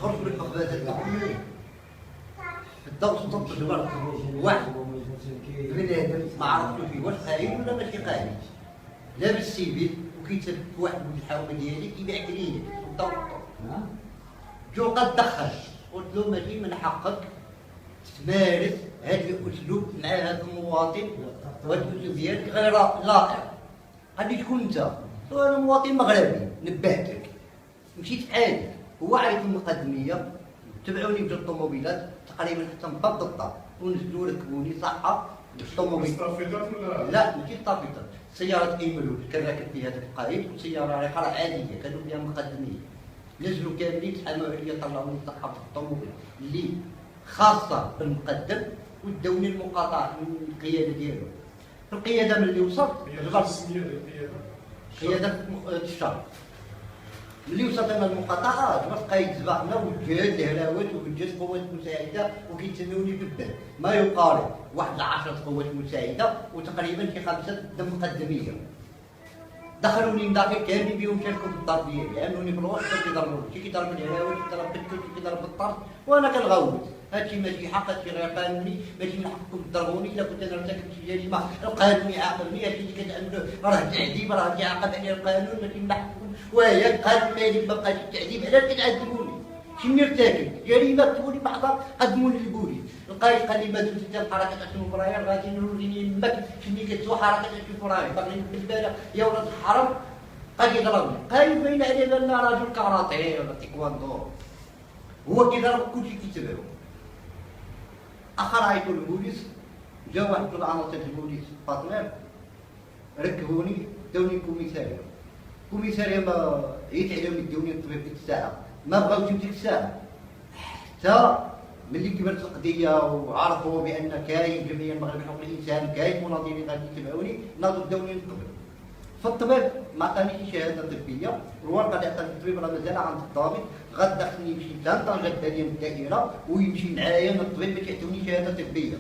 خرج من المخبزات تاعهم الضوء صدق الورد واحد بنادم ما عرفتو فيه واش قايل ولا ماشي قايل لابس سيفيل وكيتسبب في واحد من الحومه ديالي كيبيع كلينيك الضوء جو قد دخل قلت له ماشي من حقك تمارس هذا الاسلوب مع هذا المواطن والاسلوب ديالك غير لائق. قال لي شكون انت؟ قلت له انا مواطن مغربي نبهتك مشيت عادي. هو عيط المقدميه تبعوني بجوج الطوموبيلات تقريبا حتى من باب الدار ونزلوا ركبوني صحه بالطوموبيل. لا ماشي طافيطات، سياره ايملود كان راكب فيها هذاك القائد وسياره رقراء عاديه كانوا فيها مقدميه. نزلوا كاملين تحاموا عليا طلعوني صحه في الطوموبيل اللي خاصه بالمقدم وداوني المقاطعه من القياده ديالو. القياده ملي وصلت قياده الشرق ملي وصلت انا المقاطعه جبت قايد زباقنا وجهاز الهراوات وجهاز قوات مساعده وكيتسموني بالبال ما يقارب واحد 10 قوات مساعده وتقريبا شي 5 مقدميه. دخلوني من داخل كاملين بهم شاركوا في الدار ديالي عملوني في الوسط كيضربوني شي كيضرب الهراوات شي كيضرب بالكل شي كيضرب بالطرف وانا كنغوت. هادشي ماشي حق هادشي غير قانوني ماشي من حقكم تضربوني الا كنت انا مرتكب شي جريمه القانون يعاقبني. هادشي اللي كتعملوه راه تعذيب راه يعاقب عليه القانون ماشي من حقكم. وهي القانون مالك ما بقاش التعذيب علاش كتعذبوني؟ شنو مرتكب جريمه كتبوني بعضها قدموني للبوليس. القايد قال لي ما درتش انت بحركه 20 فبراير غادي نوريني يمك شنو كتسوى حركه 20 فبراير باغي بالبالة يا ولاد الحرام قال يضربني. قايد باين عليه بان راجل كاراتيه ولا تيكواندو هو كيضرب كلشي كيتبعو. اخر عيطوا للبوليس جا واحد من عناصر البوليس باطنير ركبوني داوني الكوميساريه. الكوميساريه ما عييت عليهم يدوني الطبيب ديك الساعه ما بغاوش ديك الساعه حتى ملي كبرت القضيه وعرفوا بان كاين جمعيه المغرب لحقوق الانسان كاين مناضلين غادي يتبعوني ناضوا داوني للطبيب. فالطبيب ما عطانيش شهاده طبيه الورقه اللي عطاني الطبيب راه مازال عند الضابط غدا خصني نمشي لطنطا غدا لي من الدائره ويمشي معايا من الطبيب باش يعطوني شهاده طبيه.